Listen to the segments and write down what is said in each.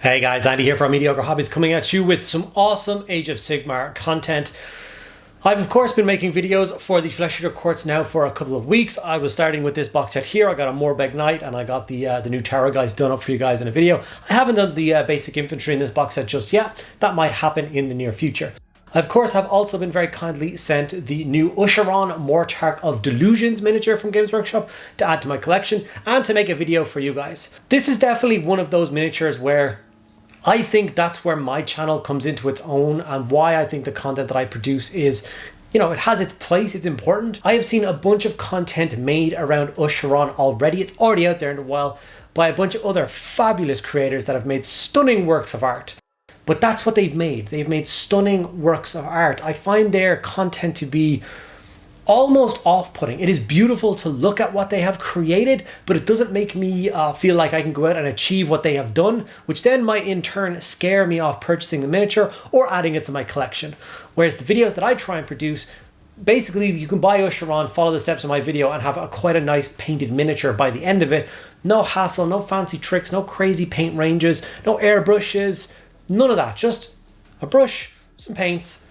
Hey guys, Andy here from Mediocre Hobbies, coming at you with some awesome Age of Sigmar content. I've of course been making videos for the Flesh Eater Quartz now for a couple of weeks. I was starting with this box set here. I got a Morbeg Knight and I got the new Tower guys done up for you guys in a video. I haven't done the basic infantry in this box set just yet. That might happen in the near future. I of course have also been very kindly sent the new Ushoran Mortarch of Delusions miniature from Games Workshop to add to my collection and to make a video for you guys. This is definitely one of those miniatures where I think that's where my channel comes into its own, and why I think the content that I produce is, it has its place, it's important. I have seen a bunch of content made around Ushoran already. It's already out there in the wild by a bunch of other fabulous creators that have made stunning works of art. But that's what they've made. They've made stunning works of art. I find their content to be almost off-putting. It is beautiful to look at what they have created, but it doesn't make me feel like I can go out and achieve what they have done, which then might in turn scare me off purchasing the miniature or adding it to my collection. Whereas the videos that I try and produce, basically you can buy Ushoran, follow the steps of my video, and have quite a nice painted miniature by the end of it. No hassle, no fancy tricks, no crazy paint ranges, no airbrushes, none of that. Just a brush, some paints,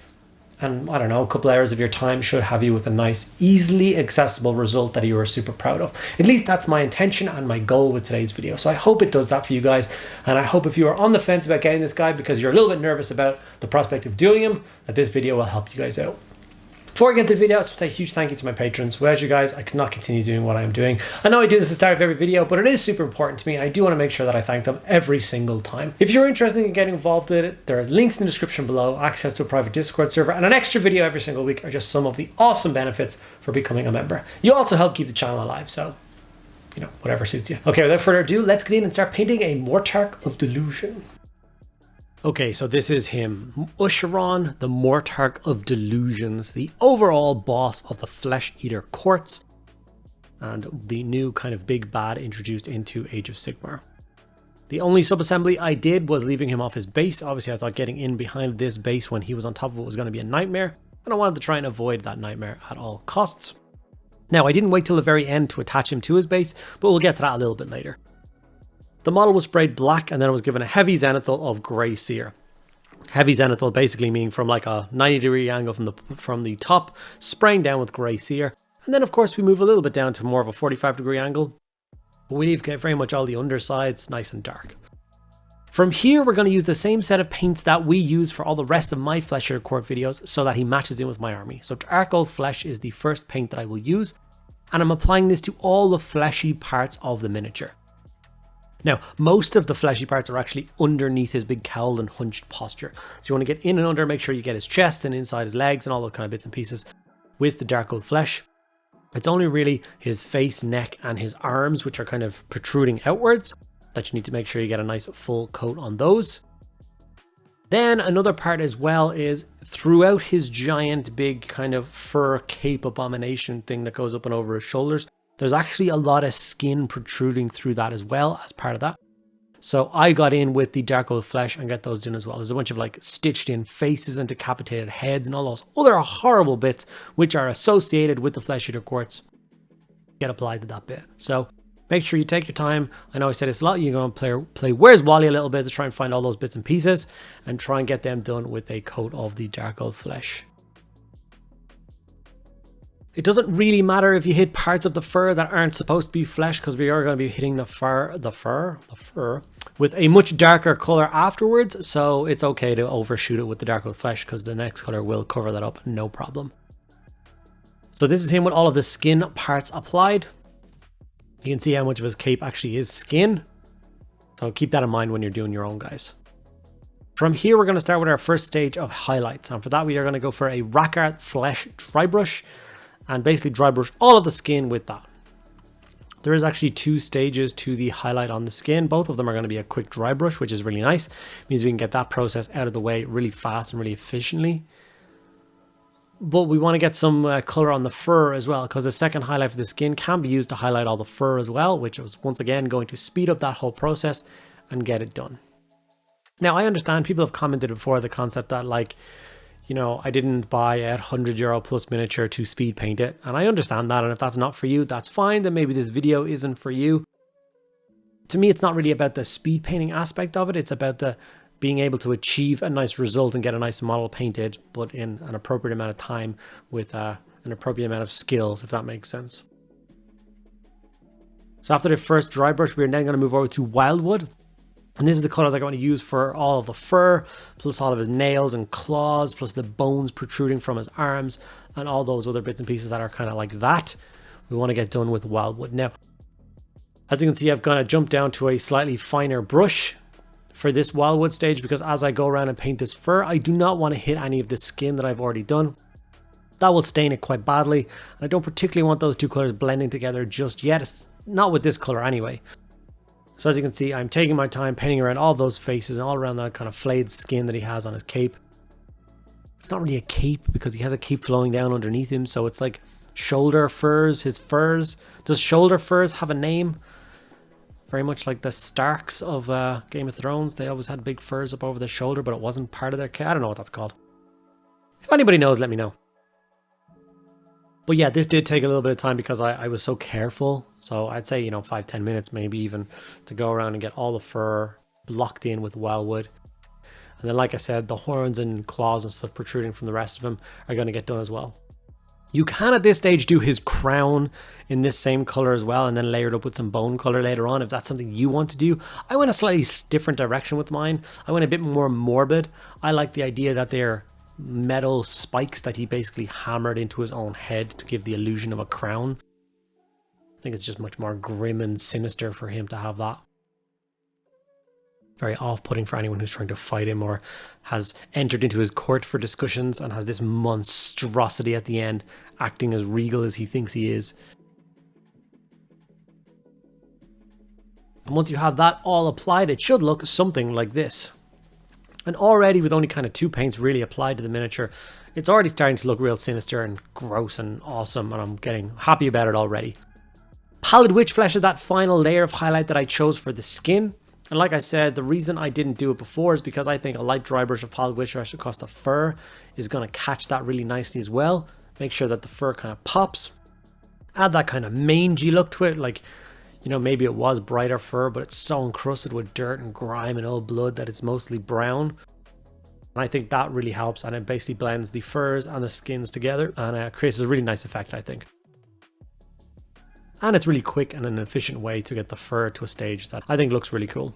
and I don't know, a couple hours of your time should have you with a nice, easily accessible result that you are super proud of. At least that's my intention and my goal with today's video. So I hope it does that for you guys. And I hope if you are on the fence about getting this guy because you're a little bit nervous about the prospect of doing him, that this video will help you guys out. Before I get into the video, I just want to say a huge thank you to my patrons. Without you guys, I could not continue doing what I am doing. I know I do this at the start of every video, but it is super important to me, and I do want to make sure that I thank them every single time. If you're interested in getting involved with it, there are links in the description below, access to a private Discord server, and an extra video every single week are just some of the awesome benefits for becoming a member. You also help keep the channel alive, so, whatever suits you. Okay, without further ado, let's get in and start painting a Mortarch of Delusion. Okay, so this is him, Ushoran, the Mortarch of Delusions, the overall boss of the Flesh Eater Quartz, and the new kind of big bad introduced into Age of Sigmar. The only sub-assembly I did was leaving him off his base. Obviously, I thought getting in behind this base when he was on top of it was going to be a nightmare, and I wanted to try and avoid that nightmare at all costs. Now, I didn't wait till the very end to attach him to his base, but we'll get to that a little bit later. The model was sprayed black and then it was given a heavy zenithal of grey sear. Heavy zenithal basically meaning from like a 90-degree angle from the top, spraying down with grey sear. And then of course we move a little bit down to more of a 45-degree angle. But we leave very much all the undersides nice and dark. From here we're going to use the same set of paints that we use for all the rest of my Flesh Eater Quartz videos so that he matches in with my army. So Dark Gold Flesh is the first paint that I will use, and I'm applying this to all the fleshy parts of the miniature. Now, most of the fleshy parts are actually underneath his big cowled and hunched posture. So you want to get in and under, make sure you get his chest and inside his legs and all those kind of bits and pieces with the Dark Gold Flesh. It's only really his face, neck and his arms, which are kind of protruding outwards, that you need to make sure you get a nice full coat on those. Then another part as well is throughout his giant big kind of fur cape abomination thing that goes up and over his shoulders, there's actually a lot of skin protruding through that as well as part of that. So I got in with the Dark Gold Flesh and get those in as well. There's a bunch of like stitched in faces and decapitated heads and all those other horrible bits which are associated with the Flesh Eater Quartz get applied to that bit. So make sure you take your time. I know I said it's a lot. You're going to play Where's Wally a little bit to try and find all those bits and pieces and try and get them done with a coat of the Dark Gold Flesh. It doesn't really matter if you hit parts of the fur that aren't supposed to be flesh, because we are going to be hitting the fur with a much darker color afterwards. So it's okay to overshoot it with the Dark Gold Flesh because the next color will cover that up, no problem. So this is him with all of the skin parts applied. You can see how much of his cape actually is skin. So keep that in mind when you're doing your own, guys. From here, we're going to start with our first stage of highlights. And for that, we are going to go for a Rackart Flesh dry brush, and basically dry brush all of the skin with that. There is actually two stages to the highlight on the skin. Both of them are going to be a quick dry brush, which is really nice. It means we can get that process out of the way really fast and really efficiently. But we want to get some color on the fur as well, because the second highlight for the skin can be used to highlight all the fur as well, which is once again going to speed up that whole process and get it done. Now, I understand people have commented before the concept that like, I didn't buy a €100 plus miniature to speed paint it. And I understand that. And if that's not for you, that's fine. Then maybe this video isn't for you. To me, it's not really about the speed painting aspect of it. It's about the being able to achieve a nice result and get a nice model painted, but in an appropriate amount of time with an appropriate amount of skills, if that makes sense. So after the first dry brush, we're then going to move over to Wildwood. And this is the colors I'm going to use for all of the fur, plus all of his nails and claws, plus the bones protruding from his arms, and all those other bits and pieces that are kind of like that. We want to get done with Wildwood. Now, as you can see, I've kind of jumped down to a slightly finer brush for this Wildwood stage, because as I go around and paint this fur, I do not want to hit any of the skin that I've already done. That will stain it quite badly, and I don't particularly want those two colors blending together just yet. It's not with this color anyway. So as you can see, I'm taking my time painting around all those faces and all around that kind of flayed skin that he has on his cape. It's not really a cape because he has a cape flowing down underneath him, so it's like shoulder furs, his furs. Does shoulder furs have a name? Very much like the Starks of Game of Thrones. They always had big furs up over their shoulder, but it wasn't part of their cape. I don't know what that's called. If anybody knows, let me know. But yeah, this did take a little bit of time because I was so careful. So I'd say, 5-10 minutes maybe even to go around and get all the fur blocked in with Wildwood. And then, like I said, the horns and claws and stuff protruding from the rest of him are going to get done as well. You can at this stage do his crown in this same color as well, and then layer it up with some bone color later on if that's something you want to do. I went a slightly different direction with mine. I went a bit more morbid. I like the idea that they're metal spikes that he basically hammered into his own head to give the illusion of a crown. I think it's just much more grim and sinister for him to have that. Very off-putting for anyone who's trying to fight him or has entered into his court for discussions and has this monstrosity at the end, acting as regal as he thinks he is. And once you have that all applied, it should look something like this. And already with only kind of 2 paints really applied to the miniature, it's already starting to look real sinister and gross and awesome, and I'm getting happy about it already. Pallid Witch Flesh is that final layer of highlight that I chose for the skin. And like I said, the reason I didn't do it before is because I think a light dry brush of Pallid Witch Flesh across the fur is going to catch that really nicely as well. Make sure that the fur kind of pops. Add that kind of mangy look to it, like, maybe it was brighter fur, but it's so encrusted with dirt and grime and old blood that it's mostly brown. And I think that really helps, and it basically blends the furs and the skins together and creates a really nice effect, I think. And it's really quick and an efficient way to get the fur to a stage that I think looks really cool.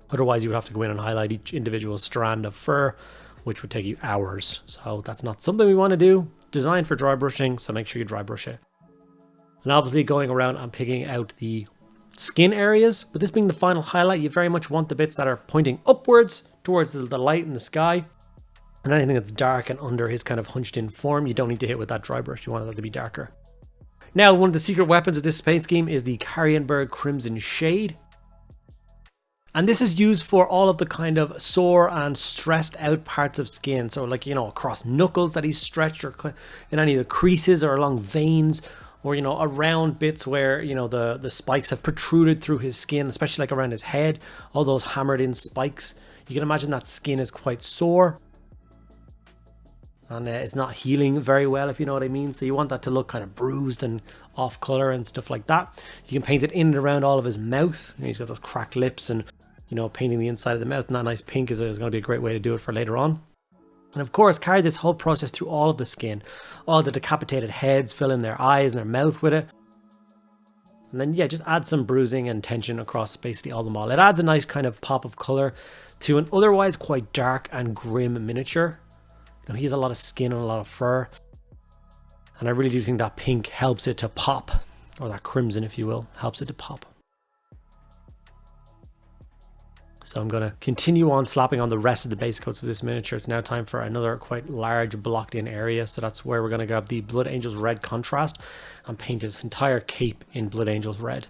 Otherwise, you would have to go in and highlight each individual strand of fur, which would take you hours. So that's not something we want to do. Designed for dry brushing, so make sure you dry brush it. And obviously going around and picking out the skin areas, but this being the final highlight, you very much want the bits that are pointing upwards towards the light in the sky. And anything that's dark and under his kind of hunched in form, you don't need to hit with that dry brush. You want that to be darker. Now, one of the secret weapons of this paint scheme is the Carrionburg Crimson Shade. And this is used for all of the kind of sore and stressed out parts of skin. So like, across knuckles that he's stretched, or in any of the creases or along veins, or, around bits where, the spikes have protruded through his skin, especially like around his head, all those hammered in spikes. You can imagine that skin is quite sore. And it's not healing very well, if you know what I mean. So you want that to look kind of bruised and off color and stuff like that. You can paint it in and around all of his mouth. He's got those cracked lips and, painting the inside of the mouth. And that nice pink is going to be a great way to do it for later on. And of course, carry this whole process through all of the skin. All the decapitated heads, fill in their eyes and their mouth with it. And then, just add some bruising and tension across basically all the model. It adds a nice kind of pop of color to an otherwise quite dark and grim miniature. He has a lot of skin and a lot of fur. And I really do think that pink helps it to pop. Or that crimson, if you will, helps it to pop. So I'm going to continue on slapping on the rest of the base coats for this miniature. It's now time for another quite large blocked in area. So that's where we're going to grab the Blood Angel's Red contrast and paint his entire cape in Blood Angel's Red.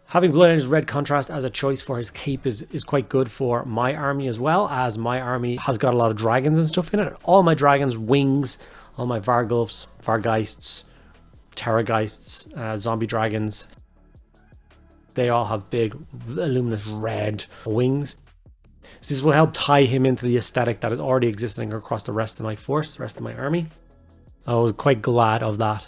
Having Blood Angel's Red contrast as a choice for his cape is quite good for my army as well, as my army has got a lot of dragons and stuff in it. All my dragons' wings, all my Vargulfs, Vargeists, Terrorgeists, zombie dragons, they all have big luminous red wings. So this will help tie him into the aesthetic that is already existing across the rest of my force, the rest of my army. I was quite glad of that.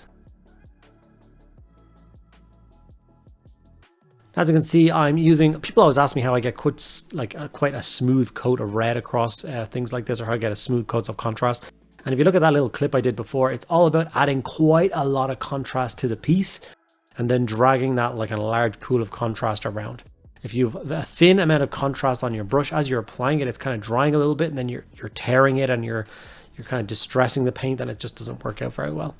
As you can see, I'm using, people always ask me how I get quite a smooth coat of red across things like this, or how I get a smooth coats of contrast. And if you look at that little clip I did before, it's all about adding quite a lot of contrast to the piece and then dragging that like a large pool of contrast around. If you've a thin amount of contrast on your brush, as you're applying it, it's kind of drying a little bit, and then you're tearing it and you're kind of distressing the paint, and it just doesn't work out very well.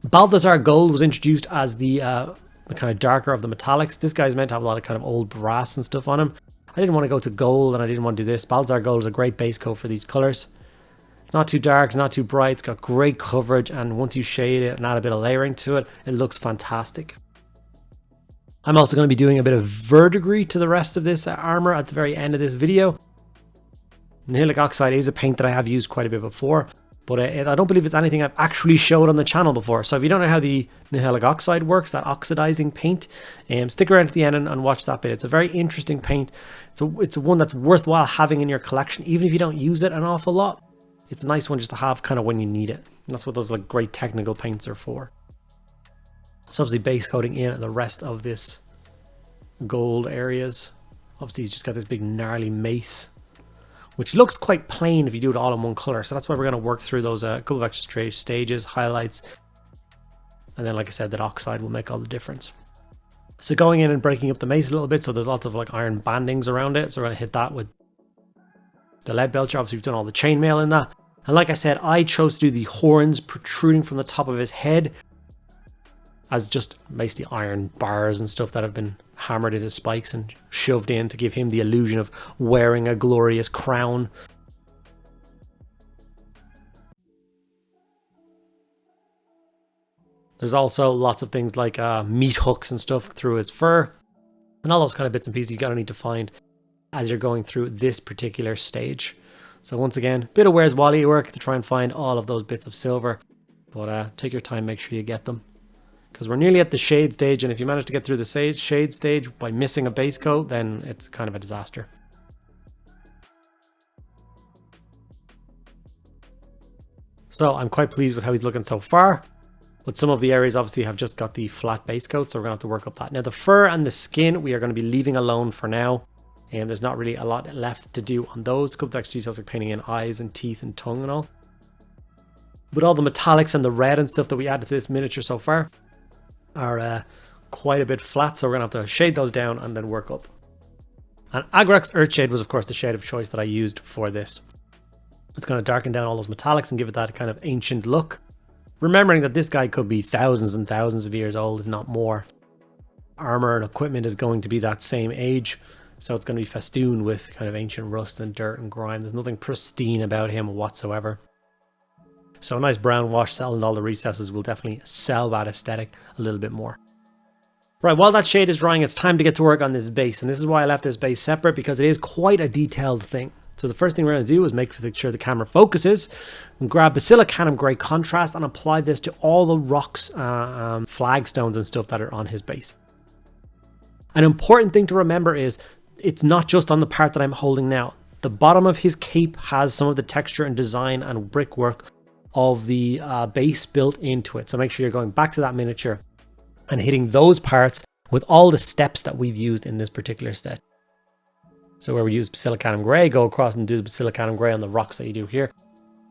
Balthasar Gold was introduced as the kind of darker of the metallics. This guy's meant to have a lot of kind of old brass and stuff on him. I didn't want to go to gold, and I didn't want to do this. Balthasar Gold is a great base coat for these colors. It's not too dark, it's not too bright, it's got great coverage, and once you shade it and add a bit of layering to it, it looks fantastic. I'm also going to be doing a bit of verdigris to the rest of this armor at the very end of this video. Nihilic Oxide is a paint that I have used quite a bit before, but I don't believe it's anything I've actually showed on the channel before. So if you don't know how the Nihilic Oxide works, that oxidizing paint, stick around to the end and watch that bit. It's a very interesting paint. It's one that's worthwhile having in your collection, even if you don't use it an awful lot. It's a nice one just to have kind of when you need it. And that's what those like great technical paints are for. So obviously base coating in the rest of this gold areas. Obviously he's just got this big gnarly mace, which looks quite plain if you do it all in one color. So that's why we're going to work through those couple of extra stages, highlights. And then like I said, that oxide will make all the difference. So going in and breaking up the mace a little bit. So there's lots of like iron bandings around it. So we're going to hit that with the lead belcher. Obviously we've done all the chainmail in that. And like I said, I chose to do the horns protruding from the top of his head as just basically iron bars and stuff that have been hammered into spikes and shoved in to give him the illusion of wearing a glorious crown. There's also lots of things like meat hooks and stuff through his fur, and all those kind of bits and pieces you're going to need to find as you're going through this particular stage. So once again, bit of Where's Wally work to try and find all of those bits of silver, but take your time, make sure you get them. Because we're nearly at the shade stage, and if you manage to get through the shade stage by missing a base coat, then it's kind of a disaster. So I'm quite pleased with how he's looking so far. But some of the areas obviously have just got the flat base coat, so we're going to have to work up that. Now the fur and the skin we are going to be leaving alone for now. And there's not really a lot left to do on those. Couple of extra details like painting in eyes and teeth and tongue and all. But all the metallics and the red and stuff that we added to this miniature so far are quite a bit flat, so we're going to have to shade those down and then work up. And Agrak's Earthshade was of course the shade of choice that I used for this. It's going to darken down all those metallics and give it that kind of ancient look. Remembering that this guy could be thousands and thousands of years old, if not more. Armor and equipment is going to be that same age. So it's going to be festooned with kind of ancient rust and dirt and grime. There's nothing pristine about him whatsoever. So a nice brown wash cell in all the recesses will definitely sell that aesthetic a little bit more. Right, while that shade is drying, it's time to get to work on this base. And this is why I left this base separate, because it is quite a detailed thing. So the first thing we're going to do is make sure the camera focuses and grab Basilicanum Grey Contrast and apply this to all the rocks, flagstones and stuff that are on his base. An important thing to remember is it's not just on the part that I'm holding now. The bottom of his cape has some of the texture and design and brickwork of the base built into it. So make sure you're going back to that miniature and hitting those parts with all the steps that we've used in this particular set. So where we use Basilicanum Grey, go across and do the Basilicanum Grey on the rocks that you do here.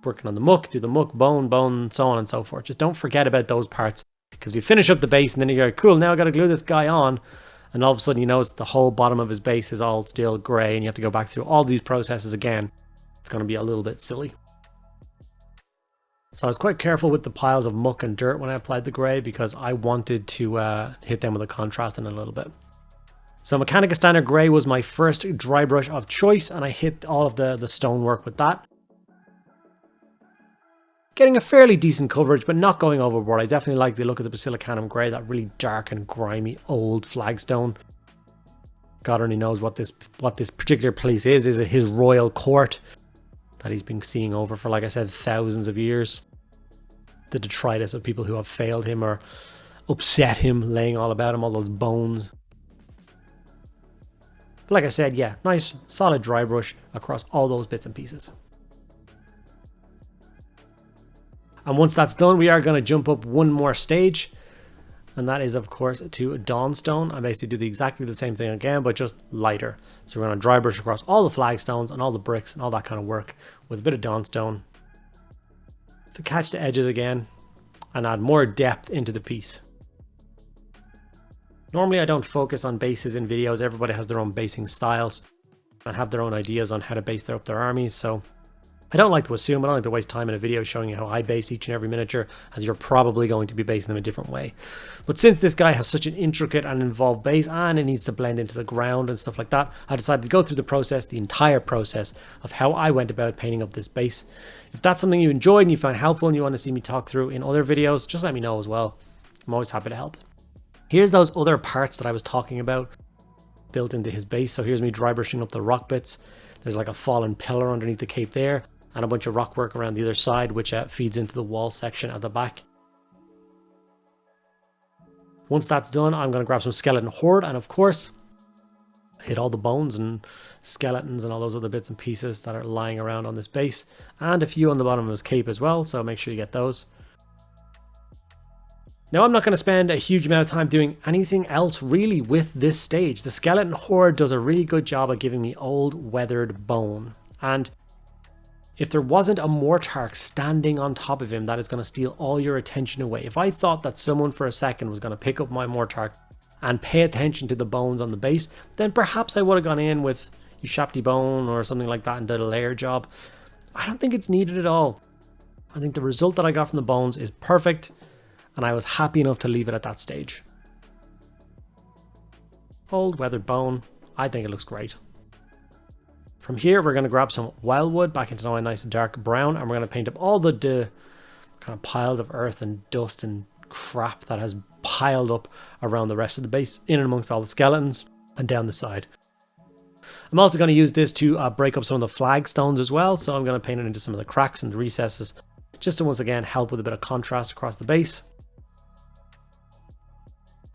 Working on the muck, do the muck, bone, so on and so forth. Just don't forget about those parts, because we finish up the base and then you go, cool, now I got to glue this guy on. And all of a sudden you notice the whole bottom of his base is all still grey and you have to go back through all these processes again. It's going to be a little bit silly. So I was quite careful with the piles of muck and dirt when I applied the grey, because I wanted to hit them with a contrast in a little bit. So Mechanica Standard Grey was my first dry brush of choice, and I hit all of the stonework with that. Getting a fairly decent coverage, but not going overboard. I definitely like the look of the Basilicanum Grey, that really dark and grimy old flagstone. God only knows what this particular place is. Is it his royal court that he's been seeing over for, like I said, thousands of years? The detritus of people who have failed him or upset him, laying all about him, all those bones. But like I said, yeah, nice solid dry brush across all those bits and pieces. And once that's done, we are going to jump up one more stage. And that is, of course, to Dawnstone. I basically do exactly the same thing again, but just lighter. So we're going to dry brush across all the flagstones and all the bricks and all that kind of work with a bit of Dawnstone to catch the edges again and add more depth into the piece. Normally I don't focus on bases in videos. Everybody has their own basing styles and have their own ideas on how to base up their armies. So I don't like to assume, I don't like to waste time in a video showing you how I base each and every miniature, as you're probably going to be basing them a different way. But since this guy has such an intricate and involved base and it needs to blend into the ground and stuff like that, I decided to go through the process, the entire process of how I went about painting up this base. If that's something you enjoyed and you found helpful and you want to see me talk through in other videos, just let me know as well. I'm always happy to help. Here's those other parts that I was talking about built into his base. So here's me dry brushing up the rock bits. There's like a fallen pillar underneath the cape there, and a bunch of rock work around the other side, which feeds into the wall section at the back. Once that's done, I'm going to grab some skeleton horde and of course hit all the bones and skeletons and all those other bits and pieces that are lying around on this base, and a few on the bottom of his cape as well, so make sure you get those. Now I'm not going to spend a huge amount of time doing anything else really with this stage. The skeleton horde does a really good job of giving me old weathered bone, and if there wasn't a Mortarch standing on top of him, that is going to steal all your attention away. If I thought that someone for a second was going to pick up my Mortarch and pay attention to the bones on the base, then perhaps I would have gone in with Ushoran bone or something like that and did a layer job. I don't think it's needed at all. I think the result that I got from the bones is perfect, and I was happy enough to leave it at that stage. Old weathered bone, I think it looks great. From here, we're going to grab some wildwood back into a nice dark brown, and we're going to paint up all the kind of piles of earth and dust and crap that has piled up around the rest of the base, in and amongst all the skeletons and down the side. I'm also going to use this to break up some of the flagstones as well, so I'm going to paint it into some of the cracks and the recesses, just to once again help with a bit of contrast across the base.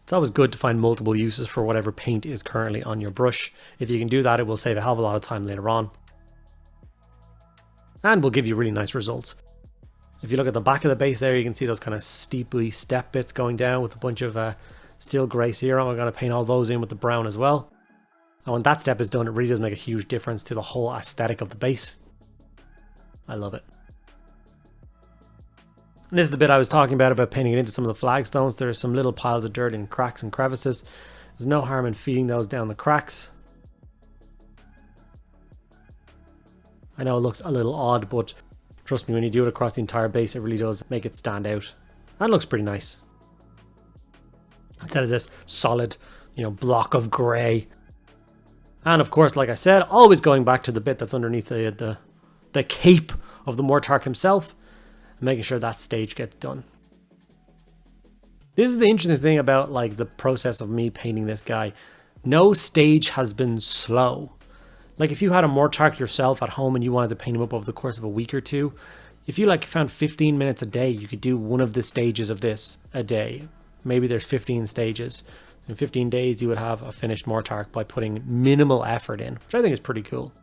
It's always good to find multiple uses for whatever paint is currently on your brush. If you can do that, it will save a hell of a lot of time later on, and will give you really nice results. If you look at the back of the base there, you can see those kind of steeply step bits going down with a bunch of steel grey serum. I'm going to paint all those in with the brown as well. And when that step is done, it really does make a huge difference to the whole aesthetic of the base. I love it. And this is the bit I was talking about painting it into some of the flagstones. There's some little piles of dirt in cracks and crevices. There's no harm in feeding those down the cracks. I know it looks a little odd, but trust me, when you do it across the entire base, it really does make it stand out. And it looks pretty nice. Instead of this solid, block of grey. And of course, like I said, always going back to the bit that's underneath the cape of the Mortarch himself, making sure that stage gets done. This is the interesting thing about the process of me painting this guy. No stage has been slow. If you had a Mortarch yourself at home and you wanted to paint him up over the course of a week or two, if you found 15 minutes a day, you could do one of the stages of this a day. Maybe there's 15 stages. In 15 days you would have a finished Mortarch by putting minimal effort in, which I think is pretty cool.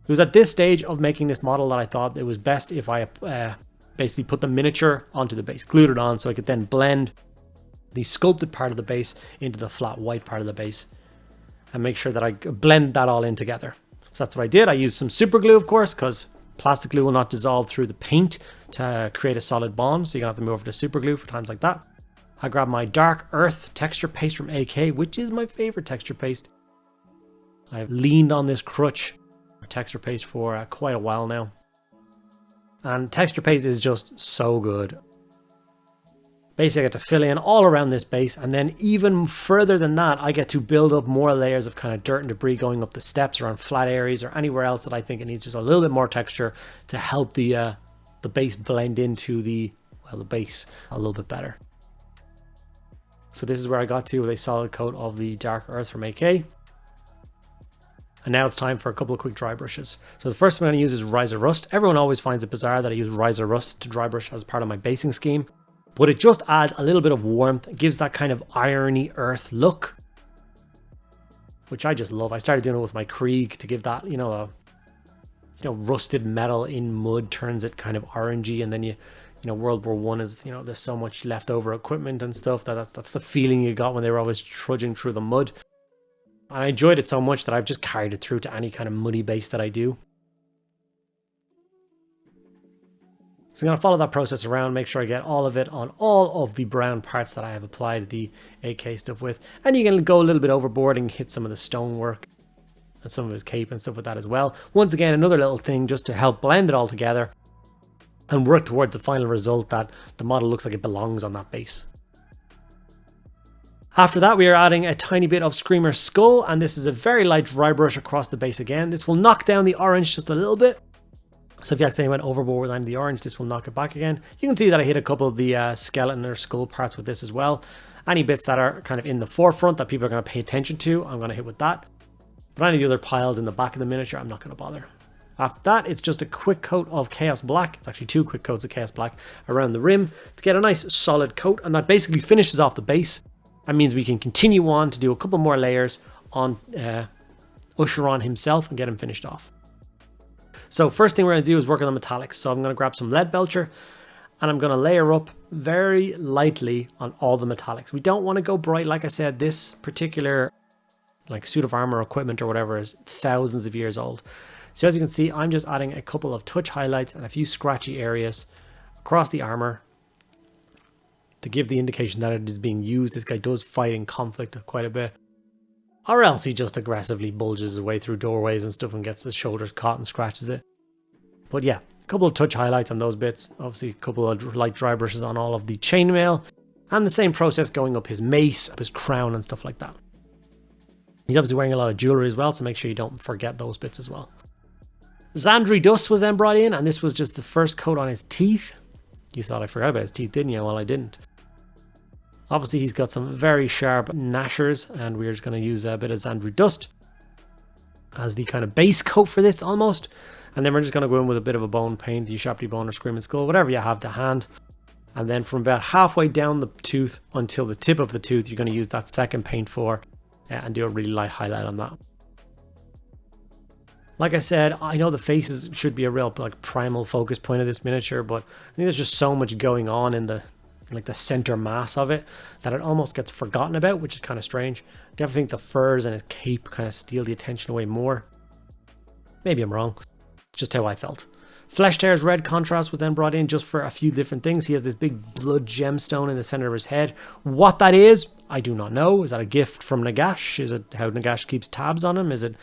It was at this stage of making this model that I thought it was best if I basically put the miniature onto the base, glued it on, so I could then blend the sculpted part of the base into the flat white part of the base and make sure that I blend that all in together. So that's what I did. I used some super glue, of course, because plastic glue will not dissolve through the paint to create a solid bond, so you're gonna have to move over to super glue for times like that. I grabbed my dark earth texture paste from AK, which is my favorite texture paste. I've leaned on this crutch for texture paste for quite a while now. And texture paste is just so good. Basically, I get to fill in all around this base, and then even further than that, I get to build up more layers of kind of dirt and debris going up the steps around flat areas or anywhere else that I think it needs just a little bit more texture to help the base blend into the base a little bit better. So this is where I got to with a solid coat of the dark earth from AK. And now it's time for a couple of quick dry brushes. So the first one I'm going to use is Riser Rust. Everyone always finds it bizarre that I use Riser Rust to dry brush as part of my basing scheme, but it just adds a little bit of warmth. It gives that kind of irony earth look, which I just love. I started doing it with my Krieg to give that, rusted metal in mud turns it kind of orangey, and then you World War One is, there's so much leftover equipment and stuff that's the feeling you got when they were always trudging through the mud. And I enjoyed it so much that I've just carried it through to any kind of muddy base that I do. So I'm going to follow that process around, make sure I get all of it on all of the brown parts that I have applied the AK stuff with. And you can go a little bit overboard and hit some of the stonework and some of his cape and stuff with that as well. Once again, another little thing just to help blend it all together and work towards the final result that the model looks like it belongs on that base. After that, we are adding a tiny bit of Screamer's skull, and this is a very light dry brush across the base again. This will knock down the orange just a little bit. So if you accidentally went overboard with any of the orange, this will knock it back again. You can see that I hit a couple of the skeleton or skull parts with this as well. Any bits that are kind of in the forefront that people are going to pay attention to, I'm going to hit with that. But any of the other piles in the back of the miniature, I'm not going to bother. After that, it's just a quick coat of Chaos Black. It's actually 2 quick coats of Chaos Black around the rim to get a nice solid coat. And that basically finishes off the base. That means we can continue on to do a couple more layers on Ushoran himself and get him finished off. So first thing we're going to do is work on the metallics. So I'm going to grab some lead belcher and I'm going to layer up very lightly on all the metallics. We don't want to go bright. Like I said, this particular suit of armor equipment or whatever is thousands of years old. So as you can see, I'm just adding a couple of touch highlights and a few scratchy areas across the armor to give the indication that it is being used. This guy does fight in conflict quite a bit. Or else he just aggressively bulges his way through doorways and stuff and gets his shoulders caught and scratches it. But yeah, a couple of touch highlights on those bits. Obviously a couple of light dry brushes on all of the chainmail. And the same process going up his mace, up his crown and stuff like that. He's obviously wearing a lot of jewelry as well, so make sure you don't forget those bits as well. Xandri dust was then brought in, and this was just the first coat on his teeth. You thought I forgot about his teeth, didn't you? Well, I didn't. Obviously, he's got some very sharp gnashers, and we're just going to use a bit of Xandri dust as the kind of base coat for this, almost. And then we're just going to go in with a bit of a bone paint, the Sharply Bone or Screaming Skull, whatever you have to hand. And then from about halfway down the tooth until the tip of the tooth, you're going to use that second paint for and do a really light highlight on that. Like I said, I know the faces should be a real primal focus point of this miniature, but I think there's just so much going on in the center mass of it that it almost gets forgotten about, which is kind of strange. I definitely think the furs and his cape kind of steal the attention away more. Maybe I'm wrong. Just how I felt. Flesh Tear's red contrast was then brought in just for a few different things. He has this big blood gemstone in the center of his head. What that is, I do not know. Is that a gift from Nagash? Is it how Nagash keeps tabs on him? Is it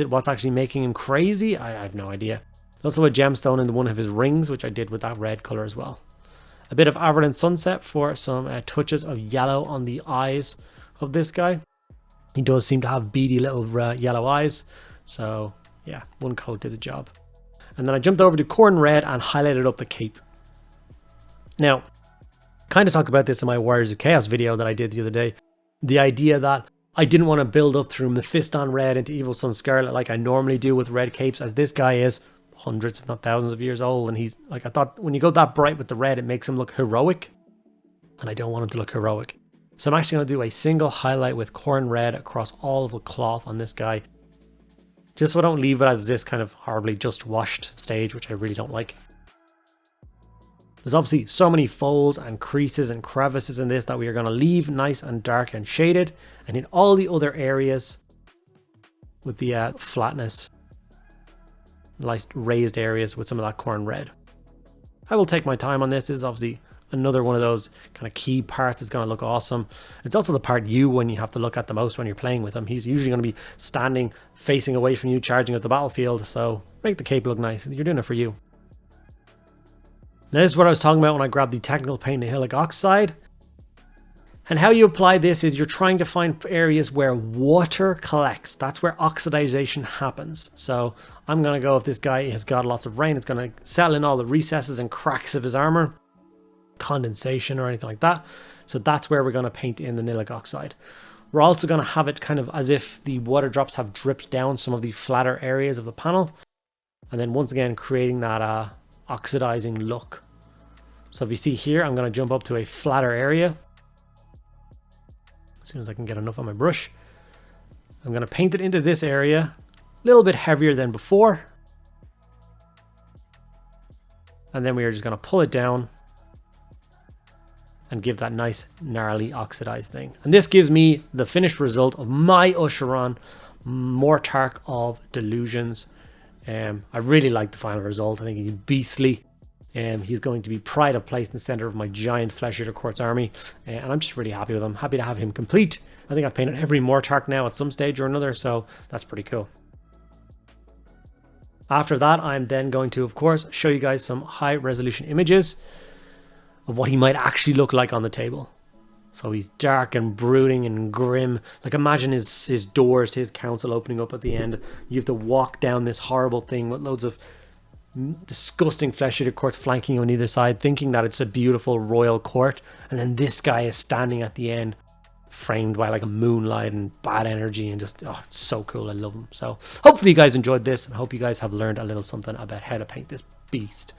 what's actually making him crazy? I have no idea. Also a gemstone in one of his rings, which I did with that red color as well. A bit of Averland Sunset for some touches of yellow on the eyes of this guy. He does seem to have beady little yellow eyes. So yeah, one coat did the job. And then I jumped over to Corn Red and highlighted up the cape. Now, kind of talked about this in my Warriors of Chaos video that I did the other day. The idea that I didn't want to build up through Mephiston Red into Evil Sun Scarlet like I normally do with red capes, as this guy is hundreds if not thousands of years old, and he's I thought when you go that bright with the red, it makes him look heroic, and I don't want him to look heroic. So I'm actually going to do a single highlight with Corn Red across all of the cloth on this guy, just so I don't leave it as this kind of horribly just washed stage, which I really don't like. There's obviously so many folds and creases and crevices in this that we are going to leave nice and dark and shaded, and in all the other areas with the flatness, nice raised areas with some of that Corn Red. I will take my time on this. This is obviously another one of those kind of key parts. It's going to look awesome. It's also the part when you have to look at the most when you're playing with him. He's usually going to be standing facing away from you, charging at the battlefield, so make the cape look nice. You're doing it for you. Now this is what I was talking about when I grabbed the technical paint Nihilic Oxide. And how you apply this is you're trying to find areas where water collects. That's where oxidization happens. So I'm going to go, if this guy has got lots of rain, it's going to settle in all the recesses and cracks of his armor. Condensation or anything like that. So that's where we're going to paint in the Nihilic Oxide. We're also going to have it kind of as if the water drops have dripped down some of the flatter areas of the panel. And then once again creating that oxidizing look. So if you see here, I'm going to jump up to a flatter area. As soon as I can get enough on my brush. I'm going to paint it into this area. A little bit heavier than before. And then we are just going to pull it down and give that nice gnarly oxidized thing. And this gives me the finished result of my Ushoran Mortarch of Delusions. I really like the final result. I think he's beastly. He's going to be pride of place in the center of my giant Flesh Eater Quartz army, and I'm just really happy with him. Happy to have him complete. I think I've painted every Mortarch now at some stage or another, so that's pretty cool. After that, I'm then going to, of course, show you guys some high resolution images of what he might actually look like on the table. So he's dark and brooding and grim. Like, imagine his doors to his council opening up at the end. You have to walk down this horrible thing with loads of disgusting Flesh Eater Courts flanking on either side, thinking that it's a beautiful royal court, and then this guy is standing at the end, framed by like a moonlight and bad energy, and just, oh, it's so cool. I love him. So hopefully you guys enjoyed this, and I hope you guys have learned a little something about how to paint this beast.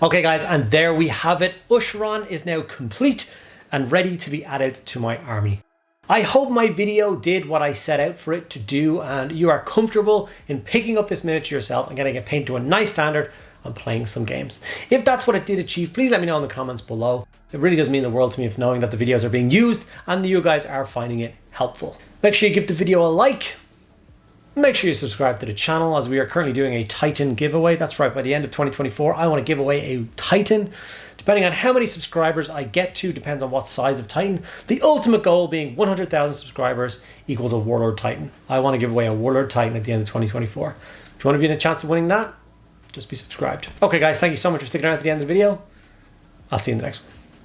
Okay guys, and there we have it. Ushoran is now complete and ready to be added to my army. I hope my video did what I set out for it to do, and you are comfortable in picking up this miniature yourself and getting it painted to a nice standard and playing some games. If that's what it did achieve, please let me know in the comments below. It really does mean the world to me if knowing that the videos are being used and you guys are finding it helpful. Make sure you give the video a like. Make sure you subscribe to the channel, as we are currently doing a Titan giveaway. That's right, by the end of 2024, I want to give away a Titan. Depending on how many subscribers I get to, depends on what size of Titan. The ultimate goal being 100,000 subscribers equals a Warlord Titan. I want to give away a Warlord Titan at the end of 2024. If you want to be in a chance of winning that, just be subscribed. Okay guys, thank you so much for sticking around to the end of the video. I'll see you in the next one.